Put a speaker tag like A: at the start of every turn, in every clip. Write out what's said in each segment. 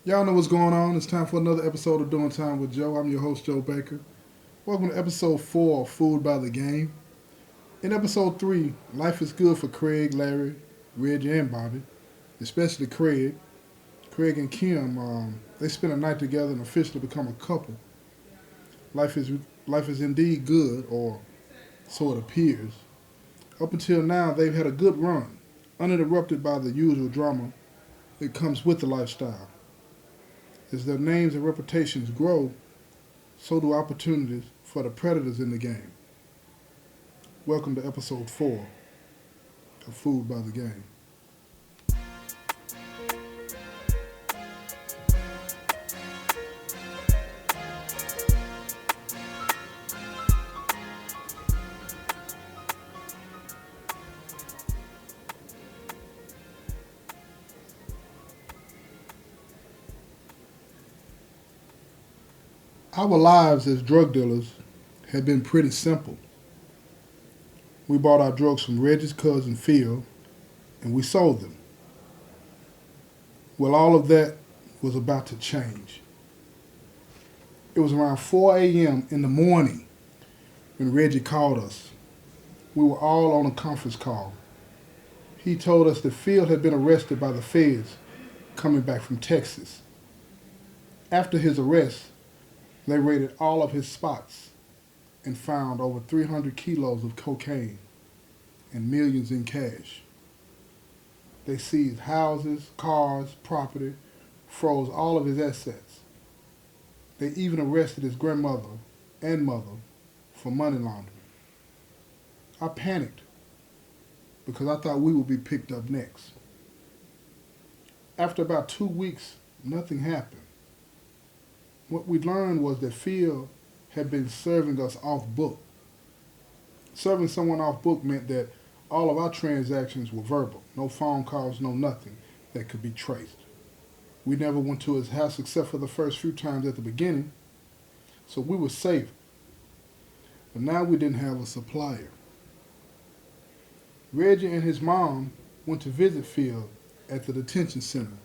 A: Y'all know what's going on. It's time for another episode of Doing Time with Joe. I'm your host, Joe Baker. Welcome to episode 4 of Food by the Game. In episode 3, life is good for Craig, Larry, Reggie, and Bobby, especially Craig. Craig and Kim, they spent a night together and officially become a couple. Life is life is indeed good, or so it appears. Up until now, they've had a good run, uninterrupted by the usual drama that comes with the lifestyle. As their names and reputations grow, so do opportunities for the predators in the game. Welcome to episode 4 of Food by the Game. Our lives as drug dealers have been pretty simple. We bought our drugs from Reggie's cousin Phil and we sold them. Well, all of that was about to change. It was around 4 a.m. in the morning when Reggie called us. We were all on a conference call. He told us that Phil had been arrested by the feds coming back from Texas. After his arrest, they raided all of his spots and found over 300 kilos of cocaine and millions in cash. They seized houses, cars, property, froze all of his assets. They even arrested his grandmother and mother for money laundering. I panicked because I thought we would be picked up next. After about 2 weeks, nothing happened. What we learned was that Phil had been serving us off book. Serving someone off book meant that all of our transactions were verbal, no phone calls, no nothing that could be traced. We never went to his house except for the first few times at the beginning, so we were safe. But now we didn't have a supplier. Reggie and his mom went to visit Phil at the detention center.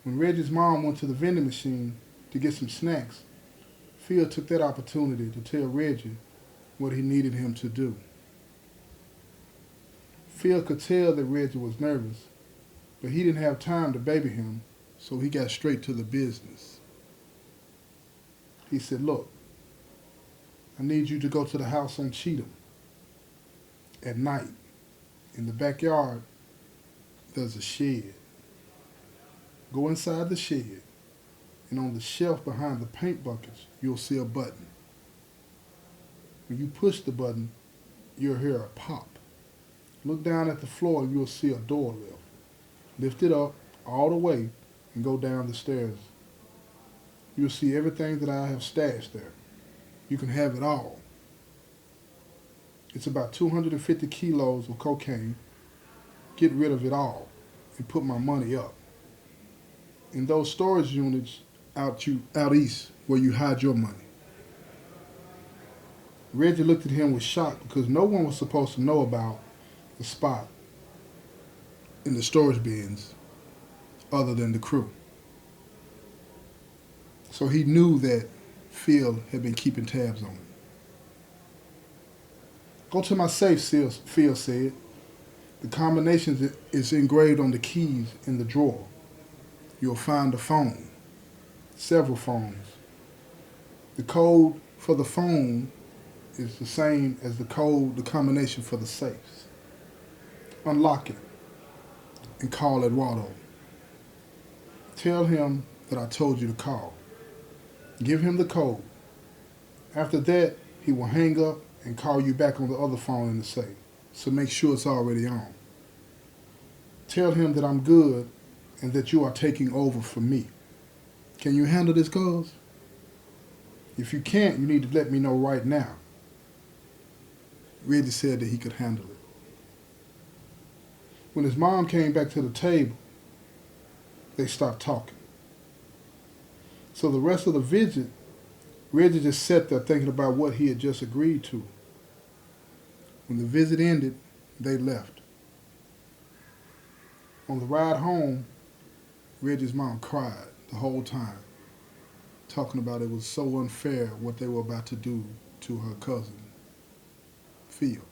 A: When Reggie's mom went to the vending machine to get some snacks, Phil took that opportunity to tell Reggie what he needed him to do. Phil could tell that Reggie was nervous, but he didn't have time to baby him, so he got straight to the business. He said, "Look, I need you to go to the house on Cheatham at night. In the backyard, there's a shed. Go inside the shed, and on the shelf behind the paint buckets, you'll see a button. When you push the button, you'll hear a pop. Look down at the floor and you'll see a door lift. Lift it up all the way and go down the stairs. You'll see everything that I have stashed there. You can have it all. It's about 250 kilos of cocaine. Get rid of it all and put my money up. In those storage units out east where you hide your money." Reggie looked at him with shock because no one was supposed to know about the spot in the storage bins other than the crew. So he knew that Phil had been keeping tabs on him. "Go to my safe," Phil said. "The combination is engraved on the keys in the drawer. You'll find a phone, several phones. The code for the phone is the same as the combination for the safes. Unlock it and call Eduardo. Tell him that I told you to call. Give him the code. After that, he will hang up and call you back on the other phone in the safe, so make sure it's already on. Tell him that I'm good and that you are taking over for me. Can you handle this, cuz? If you can't, you need to let me know right now." Reggie said that he could handle it. When his mom came back to the table, they stopped talking. So the rest of the visit, Reggie just sat there thinking about what he had just agreed to. When the visit ended, they left. On the ride home, Reggie's mom cried the whole time, talking about it was so unfair what they were about to do to her cousin, Phil.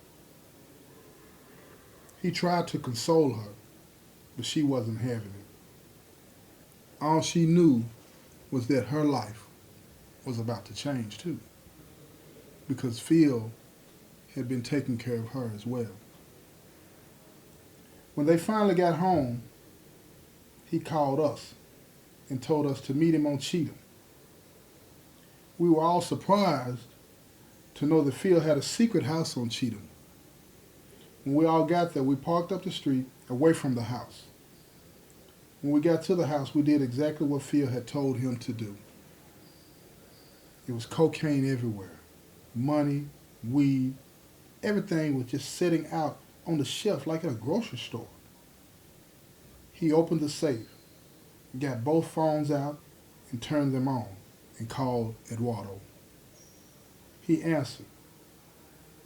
A: He tried to console her, but she wasn't having it. All she knew was that her life was about to change too, because Phil had been taking care of her as well. When they finally got home, he called us and told us to meet him on Cheatham. We were all surprised to know that Phil had a secret house on Cheatham. When we all got there, we parked up the street away from the house. When we got to the house, we did exactly what Phil had told him to do. It was cocaine everywhere, money, weed, everything was just sitting out on the shelf like at a grocery store. He opened the safe, got both phones out, and turned them on, and called Eduardo. He answered.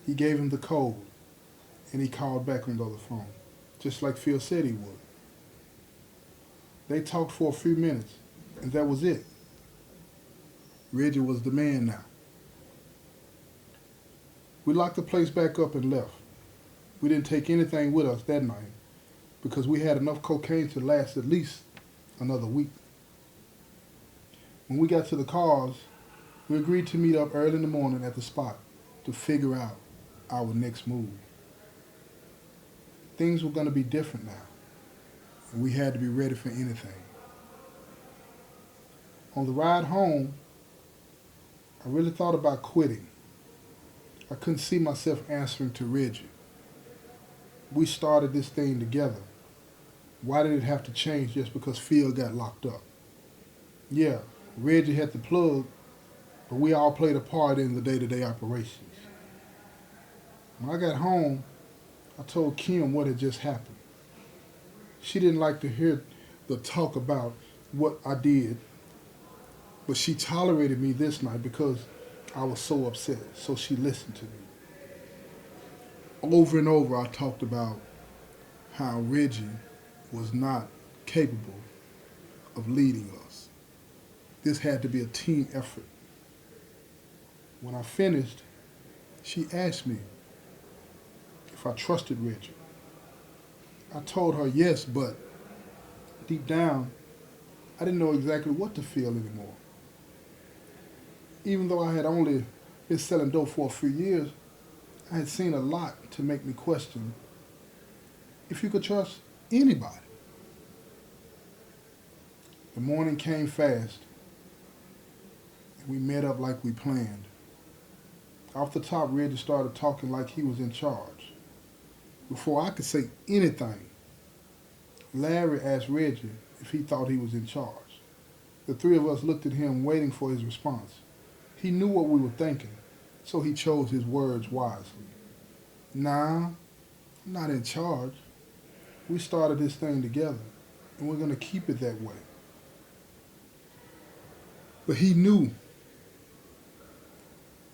A: He gave him the code, and he called back on the other phone, just like Phil said he would. They talked for a few minutes, and that was it. Reggie was the man now. We locked the place back up and left. We didn't take anything with us that night because we had enough cocaine to last at least another week. When we got to the cars, we agreed to meet up early in the morning at the spot to figure out our next move. Things were going to be different now, and we had to be ready for anything. On the ride home, I really thought about quitting. I couldn't see myself answering to Reggie. We started this thing together. Why did it have to change just because Phil got locked up? Yeah, Reggie had the plug, but we all played a part in the day-to-day operations. When I got home, I told Kim what had just happened. She didn't like to hear the talk about what I did, but she tolerated me this night because I was so upset, so she listened to me. Over and over, I talked about how Reggie was not capable of leading us. This had to be a team effort. When I finished, she asked me if I trusted Reggie. I told her yes, but deep down, I didn't know exactly what to feel anymore. Even though I had only been selling dope for a few years, I had seen a lot to make me question if you could trust anybody. The morning came fast, and we met up like we planned. Off the top, Reggie started talking like he was in charge. Before I could say anything, Larry asked Reggie if he thought he was in charge. The three of us looked at him waiting for his response. He knew what we were thinking, so he chose his words wisely. Nah, I'm not in charge. We started this thing together, and we're going to keep it that way. But he knew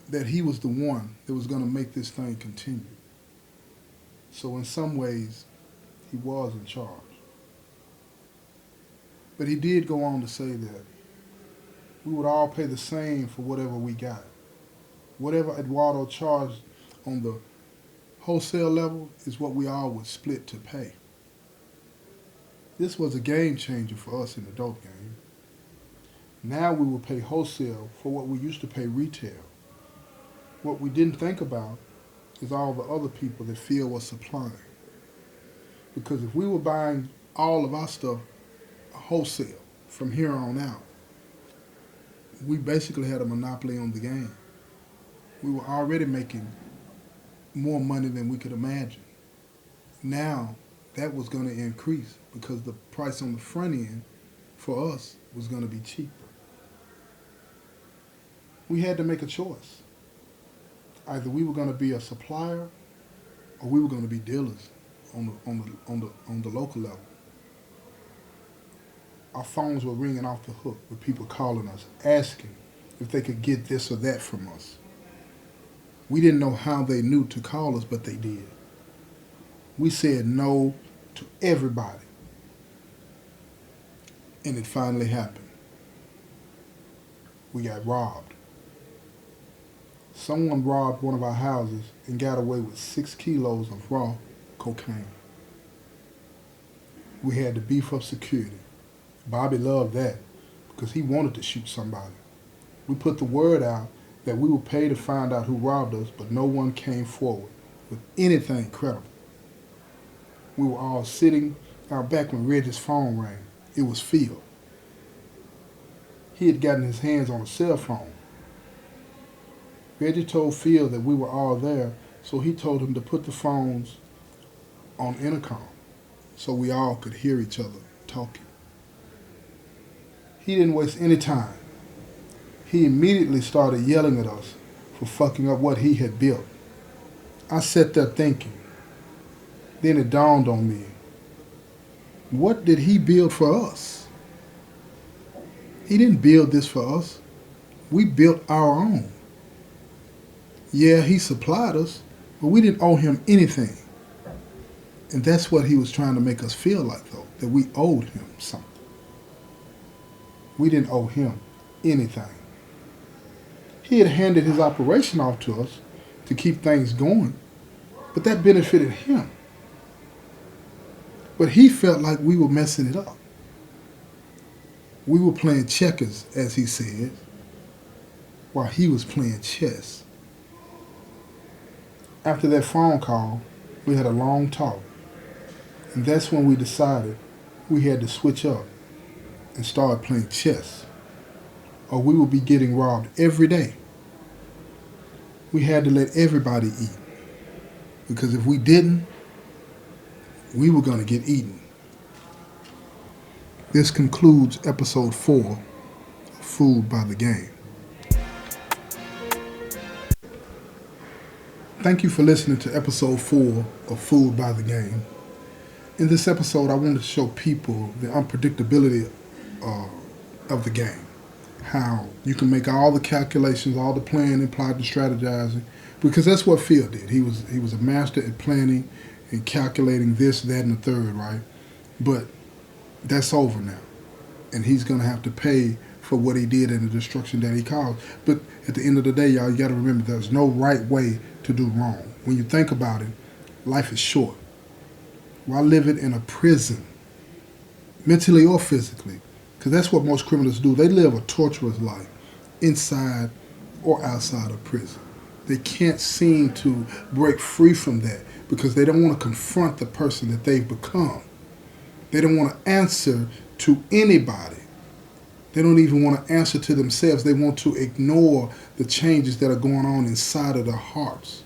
A: that he was the one that was going to make this thing continue. So in some ways, he was in charge. But he did go on to say that we would all pay the same for whatever we got. Whatever Eduardo charged on the wholesale level is what we all would split to pay. This was a game changer for us in the dope game. Now we will pay wholesale for what we used to pay retail. What we didn't think about is all the other people that Phil was supplying. Because if we were buying all of our stuff wholesale from here on out, we basically had a monopoly on the game. We were already making more money than we could imagine. Now, that was going to increase because the price on the front end for us was going to be cheaper. We had to make a choice. Either we were going to be a supplier or we were going to be dealers on the local level. Our phones were ringing off the hook with people calling us, asking if they could get this or that from us. We didn't know how they knew to call us, but they did. We said no to everybody. And it finally happened. We got robbed. Someone robbed one of our houses and got away with 6 kilos of raw cocaine. We had to beef up security. Bobby loved that because he wanted to shoot somebody. We put the word out that we would pay to find out who robbed us, but no one came forward with anything credible. We were all sitting out back when Reggie's phone rang. It was Phil. He had gotten his hands on a cell phone. Reggie told Phil that we were all there, so he told him to put the phones on intercom so we all could hear each other talking. He didn't waste any time. He immediately started yelling at us for fucking up what he had built. I sat there thinking. Then it dawned on me. What did he build for us? He didn't build this for us. We built our own. Yeah, he supplied us, but we didn't owe him anything. And that's what he was trying to make us feel like, though, that we owed him something. We didn't owe him anything. He had handed his operation off to us to keep things going, but that benefited him. But he felt like we were messing it up. We were playing checkers, as he said, while he was playing chess. After that phone call, we had a long talk. And that's when we decided we had to switch up and start playing chess, or we would be getting robbed every day. We had to let everybody eat, because if we didn't, we were going to get eaten. This concludes episode 4 of Food by the Game. Thank you for listening to episode 4 of Food by the Game. In this episode, I wanted to show people the unpredictability of the game. How you can make all the calculations, all the planning, plotting, strategizing, because that's what Phil did. He was a master at planning and calculating this, that, and the third, right? But that's over now. And he's going to have to pay for what he did and the destruction that he caused. But at the end of the day, y'all, you got to remember there's no right way to do wrong. When you think about it, life is short. Why live it in a prison, mentally or physically? Because that's what most criminals do. They live a torturous life inside or outside of prison. They can't seem to break free from that because they don't want to confront the person that they've become. They don't want to answer to anybody. They don't even want to answer to themselves. They want to ignore the changes that are going on inside of their hearts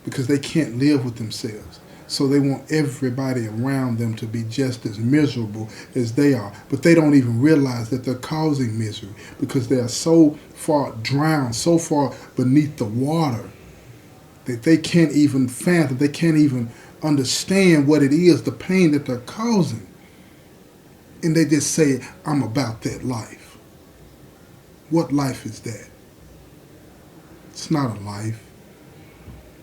A: because they can't live with themselves. So they want everybody around them to be just as miserable as they are. But they don't even realize that they're causing misery because they are so far drowned, so far beneath the water that they can't even fathom, they can't even understand what it is, the pain that they're causing. And they just say, I'm about that life. What life is that? It's not a life.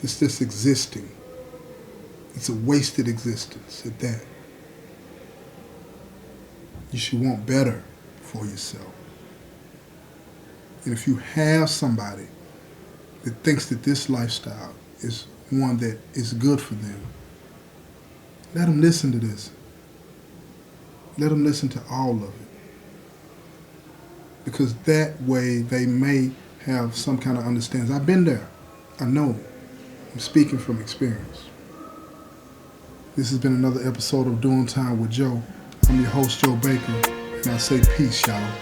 A: It's just existing. It's a wasted existence at that. You should want better for yourself. And if you have somebody that thinks that this lifestyle is one that is good for them, let them listen to this. Let them listen to all of it. Because that way they may have some kind of understanding. I've been there. I know. I'm speaking from experience. This has been another episode of Doing Time with Joe. I'm your host, Joe Baker, and I say peace, y'all.